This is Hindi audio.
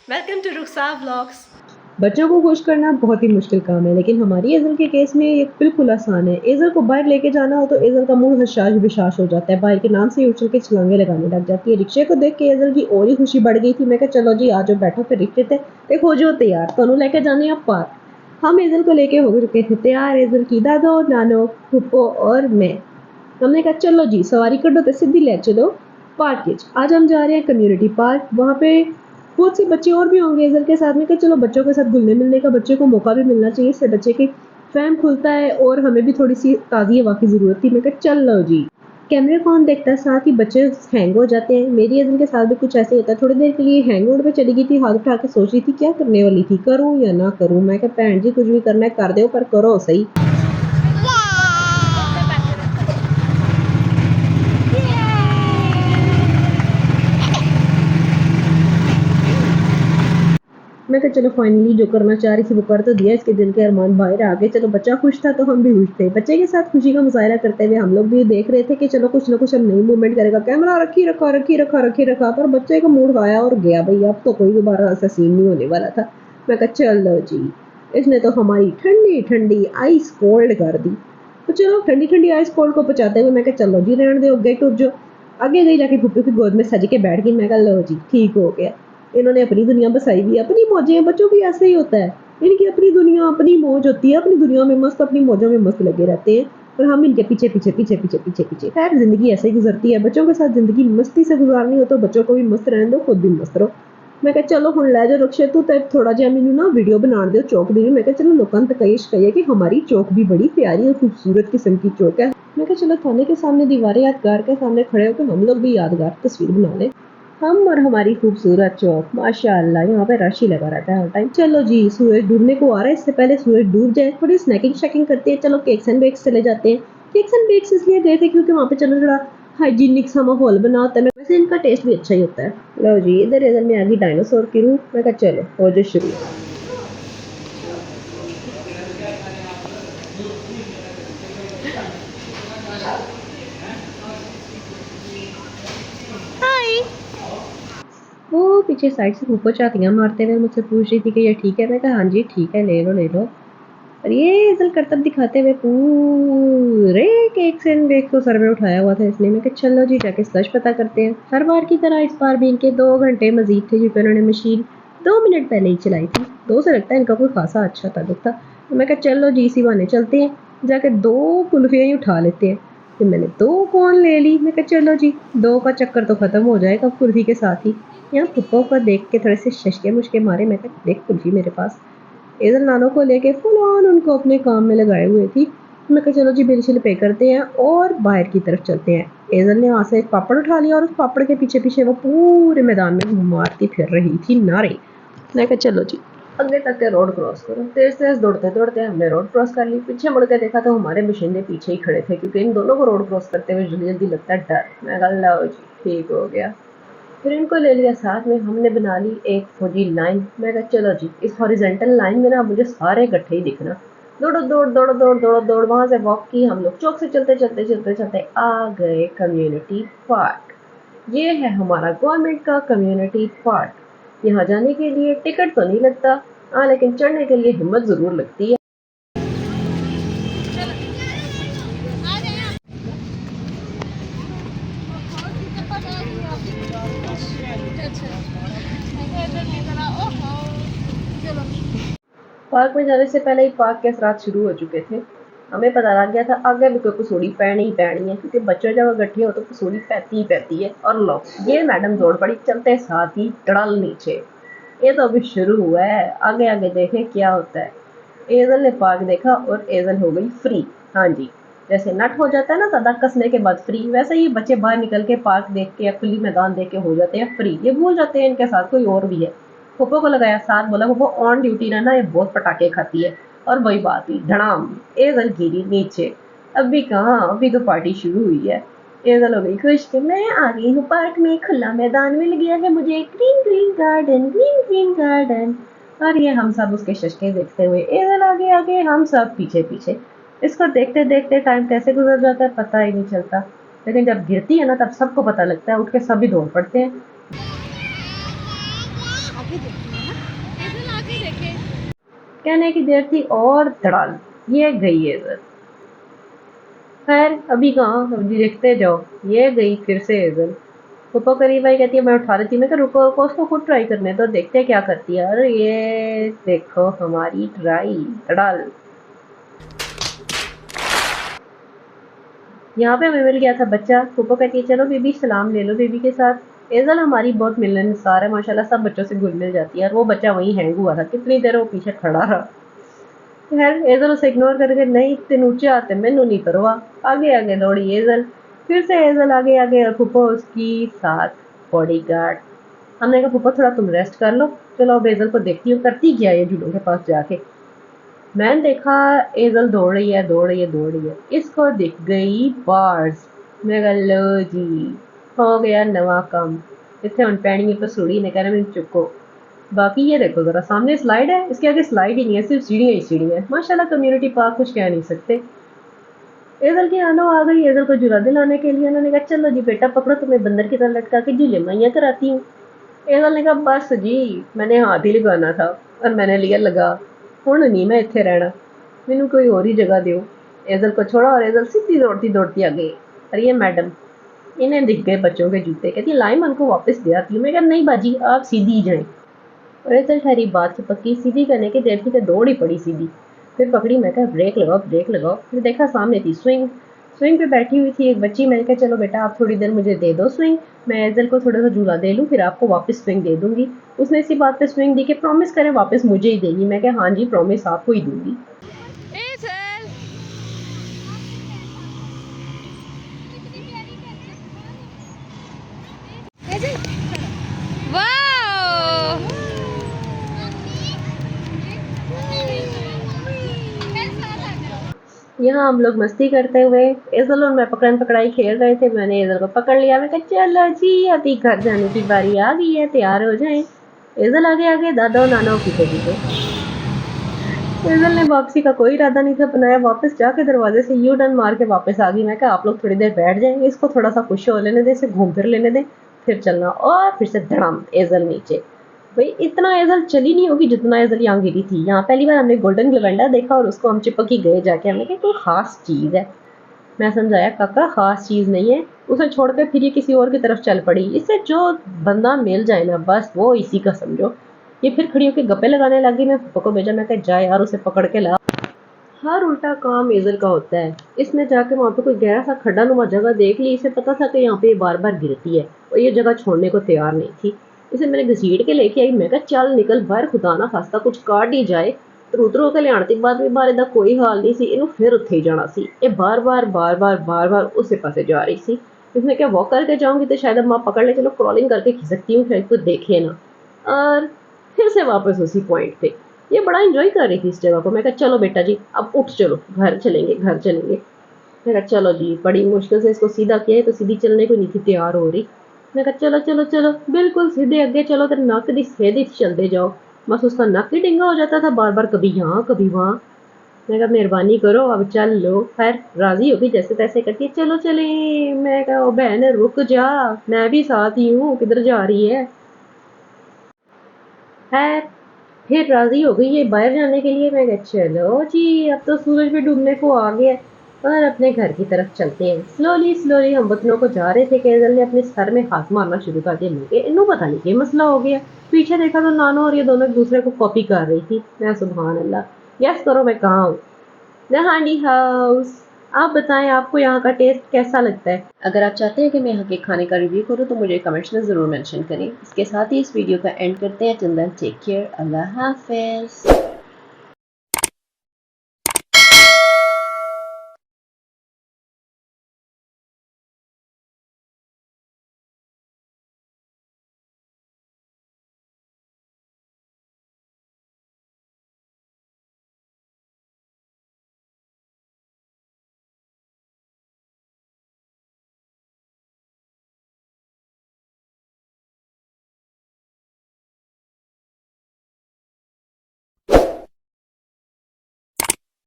Welcome to रुखसा vlogs. बच्चों को खुश करना बहुत ही मुश्किल काम है, लेकिन हमारी एज़ल के केस में ये बिल्कुल आसान है। एज़ल को बाहर लेके जाना हो तो एज़ल का मूड हशाश-बेशाश हो जाता है। बाहर के नाम से ही उछल के छलांगे लगाने लग जाती है। रिक्शे को देख के एज़ल की और ही खुशी बढ़ गई थी। मैं कहा चलो जी आ जाओ बैठो फिर रिक्शे ते ते हो जाओ तैयार, तन्नू लेके जाने आप पार्क। हम एज़ल को लेके हो चुके थे तैयार, एज़ल की दादो, नानो, फूफो और मैं। हमने कहा चलो जी सवारी करो तो सीधी ले चलो पार्क विच। आज हम जा रहे हैं कम्युनिटी पार्क। वहाँ पे बहुत से बच्चे और भी होंगे एज़ल के साथ में, कि चलो बच्चों के साथ घुलने मिलने का बच्चे को मौका भी मिलना चाहिए। इससे बच्चे की फहम खुलता है और हमें भी थोड़ी सी ताज़ी हवा की ज़रूरत थी। मैं कहा चल लो जी। कैमरे कौन देखता है, साथ ही बच्चे हैंग हो जाते हैं। मेरी एज़ल के साथ भी कुछ ऐसे ही होता है। थोड़ी देर के लिए हैंग मोड पे चली गई थी, हाथ उठा के सोच रही थी क्या करने वाली थी, करूँ या ना करूँ। मैं कहा भैन जी कुछ भी करना है कर दो पर करो सही। मैं कहा चलो फाइनली जो करना चाह रही थी वो कर तो दिया। इसके दिल के अरमान बाहर आ गए। चलो बच्चा खुश था तो हम भी खुश थे। बच्चे के साथ खुशी का मुजाहरा करते हुए हम लोग भी देख रहे थे कि चलो कुछ ना कुछ हम नई मूवमेंट करेगा। कैमरा रखी रखा पर बच्चे का मूड आया और गया भाई। अब तो कोई दोबारा ऐसा सीन नहीं होने वाला था। मैं कहा चलो जी, इसने तो हमारी ठंडी ठंडी आइस कोल्ड कर दी। तो चलो ठंडी ठंडी आइस कोल्ड को पचाते हुए मैं कहा चलो जी रहने दो, गेट उठ जाओ। आगे गई जाके फुप्पी की गोद में सज के बैठ गई। मैं कहा लो जी ठीक हो गया। इन्होंने अपनी दुनिया बसाई हुई है, अपनी मौजें। बच्चों की ऐसे ही होता है, इनकी अपनी दुनिया अपनी मौज होती है, अपनी दुनिया में मस्त अपनी मौजों में मस्त लगे रहते हैं और हम इनके पीछे पीछे पीछे पीछे पीछे पीछे। खैर जिंदगी ऐसे ही गुजरती है। बच्चों के साथ जिंदगी मस्ती से गुजारनी हो तो बच्चों को भी मस्त रहने दो, खुद भी मस्त रहो। मैं कहा चलो हुण लै जाओ रक्शे तू ते थोड़ा जिहा मैनू ना वीडियो बनाण दिओ चौक दी। मैं कहा चलो लोकां नूं तकईश कहिए कि हमारी चौक भी बड़ी प्यारी और खूबसूरत किस्म की चौक है। मैं कहा चलो थाने के सामने दीवारें यादगार के सामने खड़े होकर हम लोग भी यादगार तस्वीर बना लें, हम और हमारी खूबसूरत चौक। माशाअल्लाह यहाँ पे रश ही लगा रहता है हर टाइम। चलो जी सूरज डूबने को आ रहा है, इससे पहले सूरज डूब जाए थोड़ी स्नैकिंग शैकिंग करते हैं। चलो केक्स एंड बेक्स चले जाते हैं। केक्स एंड बेक्स इसलिए गए थे क्योंकि वहाँ पे चलो थोड़ा हाइजीनिक सा माहौल बना होता है। वैसे इनका टेस्ट भी अच्छा ही होता है। लो जी इधर इधर में आ गई डायनासोर की रूह। मैं कहा चलो हो जाए शुरू। हाय। वो पीछे साइड से फूफो झातियाँ मारते हुए मुझसे पूछ रही थी कि ये ठीक है। मैं कहा हाँ जी ठीक है, ले लो ले लो। और ये इज़ल करतब दिखाते हुए पूरे केक्स एंड बेक को सर में उठाया हुआ था इसने। मैं कहा चलो जी जाके सच पता करते हैं। हर बार की तरह इस बार भी इनके 2 घंटे मज़ीद थे क्योंकि उन्होंने मशीन 2 मिनट पहले ही चलाई थी। 2 से लगता है इनका कोई ख़ासा अच्छा ताल्लुक था। तो मैं कहा चलो जी इसी बहाने चलते हैं, जाके 2 कुल्फ़ियाँ ही उठा लेते हैं। फिर मैंने 2 कोन ले ली। मैं कहा चलो जी 2 का चक्कर तो ख़त्म हो जाएगा कुल्फ़ी के साथ ही। यहाँ फुप्पो को देख के थोड़े से शशके-मुशके मारे। मैं कहा देख कुल्फ़ी मेरे पास। इधर नानों को लेके फुल ऑन उनको अपने काम में लगाए हुए थी। मैं कहा चलो जी बिल शिल पे करते हैं और बाहर की तरफ चलते हैं। एज़ल ने वहाँ से एक पापड़ उठा लिया और उस पापड़ के पीछे पीछे वो पूरे मैदान में मारती फिर रही थी नारे। मैं कहा चलो जी आगे तक के रोड क्रॉस करो। तेज तेज दौड़ते दौड़ते हमने रोड क्रॉस कर ली। पीछे मुड़ के देखा तो हमारे मशीने पीछे ही खड़े थे क्योंकि इन दोनों को रोड क्रॉस करते हुए जल्दी जल्दी लगता है डर। मैं कहा लो जी ठीक हो गया। फिर इनको ले लिया साथ में, हमने बना ली एक फौजी लाइन। मैं कहा चलो जी इस हॉरिजेंटल लाइन में ना मुझे सारे इकट्ठे ही दिखना। दौड़ो दौड़ दौड़ो दौड़ दौड़ो दौड़ वहां से वॉक की हम लोग। चौक से चलते चलते चलते चलते आ गए कम्युनिटी पार्क। ये है हमारा गवर्नमेंट का कम्युनिटी पार्क। यहाँ जाने के लिए टिकट तो नहीं लगता, हाँ लेकिन चढ़ने के लिए हिम्मत जरूर लगती है। पार्क में जाने से पहले ही पार्क के असरात शुरू हो चुके थे। हमें पता लग गया था आगे भी कोई कसौड़ी पैनी ही पैनी है क्योंकि बच्चों जब इकट्ठे हो तो कसौड़ी पैती ही पैती है। और लो ये मैडम दौड़ पड़ी चलते साथ ही टड़ल नीचे। ये तो अभी शुरू हुआ है, आगे आगे देखें क्या होता है। एज़ल ने पार्क देखा और एज़ल हो गई फ्री। हाँ जी, जैसे नट हो जाता है ना सदा कसने के बाद फ्री, वैसे ही बच्चे बाहर निकल के पार्क देख के या खुली मैदान देख के हो जाते हैं फ्री। ये भूल जाते हैं इनके साथ कोई और भी है। पप्पो को लगाया साथ, बोला पप्पो ऑन ड्यूटी रहना, ये बहुत पटाखे खाती है। और वही बात हुई धड़ाम, एज़ल गिरी नीचे। अभी कहाँ, अभी तो पार्टी शुरू हुई है। एज़ल हो गई खुश कि मैं आ गई हूँ पार्क में, खुला मैदान मिल गया है मुझे, green green garden green green garden. और ये हम सब उसके शशके देखते हुए, एज़ल आगे आगे हम सब पीछे पीछे। इसको देखते देखते टाइम कैसे गुजर जाता है पता ही नहीं चलता। लेकिन जब गिरती है ना तब सबको पता लगता है, उठ के सभी दौड़ पड़ते हैं। कहने की देर थी और धड़ाल ये गई हेजल। खैर अभी कहाँ, अभी देखते जाओ। ये गई फिर से हेजल। पप्पा करीब आई, कहती है मैं उठा रही थी। मैं रुको रुको, उसको खुद ट्राई करने तो देखते क्या करती है। अरे ये देखो हमारी ट्राई धड़ाल। यहाँ पे हमें मिल गया था बच्चा। पप्पा कहती है चलो बेबी सलाम ले लो बेबी के साथ। एजल हमारी बहुत मिलनसार है माशाल्लाह, सब बच्चों से घुल मिल जाती है। और वो बच्चा वहीं हैंग हुआ था, कितनी देर वो पीछे खड़ा रहा। खैर एजल उसे इग्नोर करके नहीं इतने ऊंचे आते मैनू नहीं परवाह, आगे आगे दौड़ी एजल। फिर से एजल आगे आगे और फूफा उसकी साथ बॉडीगार्ड। हमने कहा फूफा थोड़ा तुम रेस्ट कर लो, चलो अब एजल को देखती हूँ करती क्या ये जूडो के पास जाके। मैंने देखा एजल दौड़ रही है दौड़ रही है दौड़ रही है, इसको दिख गई बार्स। मैं कहा लो जी हो गया नवा काम। इतने उन पैणी पर सूढ़ी ने कहना मैंने चुको। बाकी ये देखो जरा सामने स्लाइड है, इसके आगे स्लाइड ही नहीं है, सिर्फ सीढ़ियाँ ही सीढ़ी है। माशाल्लाह कम्युनिटी पार्क कुछ कह नहीं सकते। एजल की आनो आ गई एजल को झूला दिलाने के लिए। उन्होंने कहा चलो जी बेटा पकड़ो, तुम्हें बंदर की तरह लटका के झूले मैया कराती हूँ। एजल ने कहा बस जी मैंने हाथ ही लगाना था और मैंने लिया लगा, हुण नहीं मैं इत्थे रहना, मैनू कोई और ही जगह दो। एजल को छोड़ा और एजल सीधी दौड़ती दौड़ती आ गई। अरे ये मैडम, इन्हें दिख गए बच्चों के जूते, कहती लाई मैं उनको वापस दे आती हूँ। मैं कहा नहीं बाजी आप सीधी जाएं। और एजल ठहरी बात की पक्की, सीधी करने की देर थी कि दौड़ ही पड़ी सीधी। फिर पकड़ी, मैं कहा ब्रेक लगाओ ब्रेक लगाओ। फिर देखा सामने थी स्विंग। स्विंग पे बैठी हुई थी एक बच्ची। मैंने कहा चलो बेटा आप थोड़ी देर मुझे दे दो स्विंग, मैं एजल को थोड़ा सा झूला दे लूँ फिर आपको वापस स्विंग दे दूंगी। उसने इसी बात पे स्विंग दी कि प्रॉमिस करें वापस मुझे ही देगी। मैं कहा हाँ जी प्रॉमिस आपको ही दूंगी। यहाँ हम लोग मस्ती करते हुए एजल और मैं पकड़न पकड़ाई खेल रहे थे। मैंने एजल को पकड़ लिया। मैं कहा चलो जी अभी घर जाने की बारी आ गई है, तैयार हो जाएं। एजल आगे आगे, दादा और नाना पीछे पीछे। एजल ने वापसी का कोई इरादा नहीं था बनाया, वापस जाके दरवाजे से यू टर्न मार के वापस आ गई। मैं कहा आप लोग थोड़ी देर बैठ जाएंगे, इसको थोड़ा सा खुश हो लेने दें, इसे घूम फिर लेने दें, फिर चलना। और फिर से धड़ाम एजल नीचे। भाई इतना एजल चली नहीं होगी जितना एजल यहाँ गिरी थी। यहाँ पहली बार हमने गोल्डन ग्लेवेंडर देखा और उसको हम चिपक ही गए जाके। हमने कहा कोई खास चीज़ है। मैं समझाया काका खास चीज़ नहीं है। उसे छोड़ कर फिर ये किसी और की तरफ चल पड़ी। इससे जो बंदा मिल जाए ना बस वो इसी का समझो। ये फिर खड़ी होकर गप्पे लगाने लगी। मैं पप्पा को भेजा, मैं कहा जा यार उसे पकड़ के ला। हर उल्टा काम एजल का होता है। इसने जाके वहाँ पे कोई गहरा सा खड्डा नुमा जगह देख ली। इसे पता था कि यहाँ पे ये बार बार गिरती है और ये जगह छोड़ने को तैयार नहीं थी। इसे मैंने घसीट के लेके आई। मैं कहा चल निकल बाहर, खुदा ना खास्ता कुछ काट ही जाए। तरु के लियाण दी बाद भी बारे दा कोई हाल नहीं सी। इनू फिर उत्थे ही जाना सी। ये बार बार उस पासे जा रही सी। इसने क्या वॉक करके जाऊंगी तो शायद अब माँ पकड़ ले, चलो क्रॉलिंग करके खिसकती हूँ शायद कोई देखे ना। और फिर से वापस उसी पॉइंट पे। ये बड़ा एंजॉय कर रही थी इस जगह को। मैं कहा चलो बेटा जी अब उठ चलो घर चलेंगे घर चलेंगे। मैं कहा चलो जी, बड़ी मुश्किल से इसको सीधा किया है तो सीधी चलने को नहीं थी तैयार हो रही। मैं कहा चलो चलो चलो बिल्कुल सीधे अगे चलो, तेरे नक दी सीधे चलते जाओ। बस उसका नक ही डिंगा हो जाता था बार बार, कभी यहाँ कभी वहाँ। मैं कहा मेहरबानी करो अब चल लो। खैर राजी होगी जैसे तैसे करती है, चलो चले। मैं कहा ओ बहन रुक जा, मैं भी साथ ही हूँ, किधर जा रही है। खैर फिर राजी हो गई ये बाहर जाने के लिए। मैं कहा चलो जी अब तो सूरज भी डूबने को आ गया और अपने घर की तरफ चलते हैं। स्लोली स्लोली हम बतनों को जा रहे थे कि एजल ने अपने सर में हाथ मारना शुरू कर दिया। मुझे इन्हों पता नहीं क्या मसला हो गया। पीछे देखा तो नानो और ये दोनों एक दूसरे को कॉपी कर रही थी। मैं सुभान अल्लाह, गैस करो मैं कहाँ हूँ। द हांडी हाउस। आप बताएं आपको यहाँ का टेस्ट कैसा लगता है। अगर आप चाहते हैं कि मैं यहाँ के खाने का रिव्यू करूँ तो मुझे कमेंट्स में ज़रूर मेंशन करें। इसके साथ ही इस वीडियो का एंड करते हैं। टिल देन टेक केयर, अल्लाह हाफिज़।